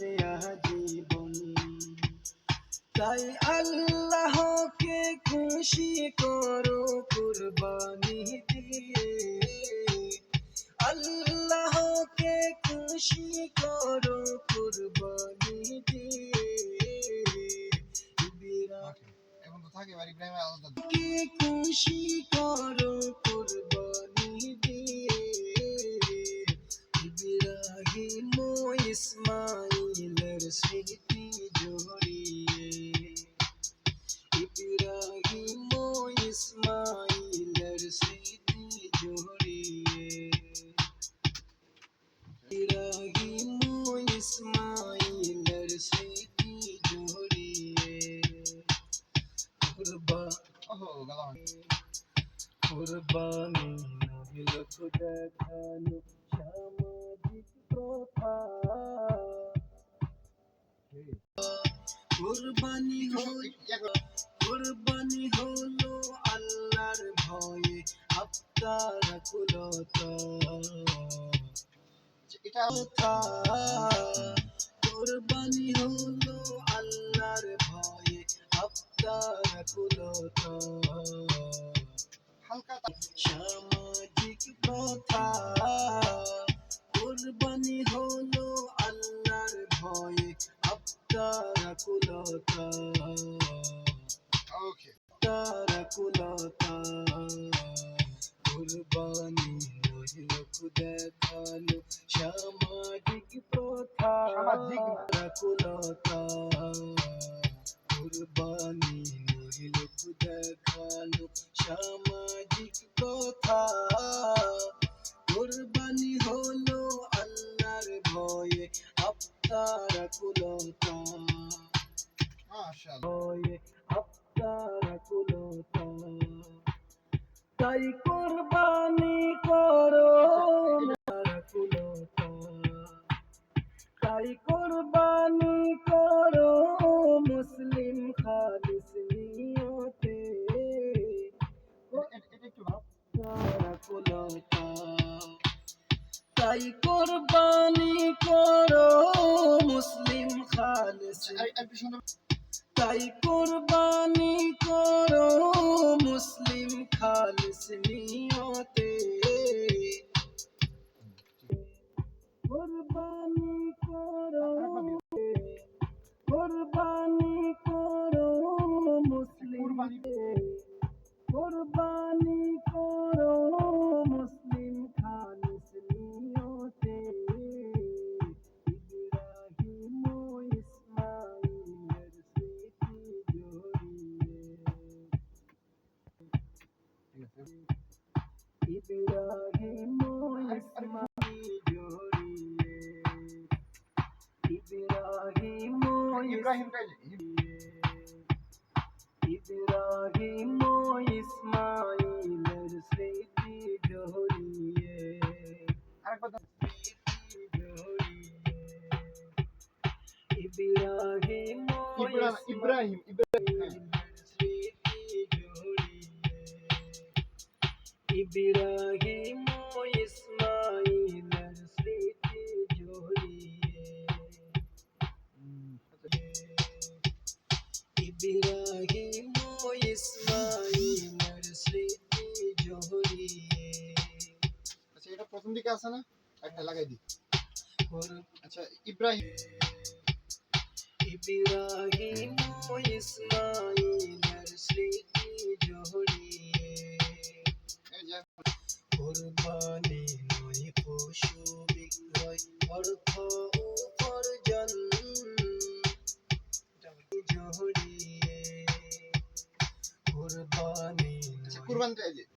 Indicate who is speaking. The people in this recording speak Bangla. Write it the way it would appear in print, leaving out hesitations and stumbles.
Speaker 1: বাঁচে আজীবন। তাই আল্লাহকে খুশি করো কুরবানি দিয়ে, আল্লাহকে খুশি করো কুরবানি দিয়ে। কে খুশি করো কুরবানি দিয়ে, ইব্রাহিম ও ইসমাইলের স্মৃতি জড়িয়ে, ইব্রাহিম ও ইসমাইলের স্মৃতি জড়িয়ে, ইব্রাহিম ও ইসমাইলের স্মৃতি জড়িয়ে। কুরবানি নহিল দেখানো সামাজিক প্রথা, কুরবানি হলো আল্লাহর ভয়ে আত্মার কুলতা। কুরবানি হলো আল্লাহর ভয়ে আত্মার কুলতা। সামাজিক প্রথা, কুরবানি হলো আল্লাহর ভয়ে আত্মার কুলতা। কুলতা কুরবানি নহিল দেখানো সামাজিক প্রথা, কুলতা কুরবানি নহিল দেখানো সামাজিক প্রথা। কুরবানি হলো আল্লাহর ভয়ে আত্মার কুলতা, ভয়ে আত্মার কুলতা। তাই কুরবানি করো কুলতা, তাই কুরবানি করো মুসলিম খালিস নিয়তে, আত্মার কুলতা। তাই কুরবানি করো মুসলিম খালিস, তাই কুরবানি করো মুসলিম খালিস নিয়তে। কুরবানি করো, কুরবানি করো মুসলিম, কুরবানি করো মুসলিম খালিস নিয়তে। ইব্রাহিম ও ইসমাইলের স্মৃতি জড়িয়ে, ইব্রাহিম ও ইসমাইল জড়িয়ে, ইব্রাহিম ও ইব্রাহিম ও ইসমাইলের স্মৃতি জড়িয়ে, ইব্রাহিম ও ইসমাইলের স্মৃতি জড়িয়ে, ইব্রাহিম ও ইসমাইলের স্মৃতি জড়িয়ে, ইব্রাহিম ও ইসমাইলের স্মৃতি জড়িয়ে।
Speaker 2: আচ্ছা, এটা প্রথম দিকে আছে না, একটা লাগাই দি। আচ্ছা, ইব্রাহিম
Speaker 1: ইব্রাহিম ও ইসমাইলের স্মৃতি জড়িয়ে। কুরবানি নয় পশু বিক্রয়, অর্থ উপার্জন জড়িয়ে। কুরবানি
Speaker 2: কুরবানিটা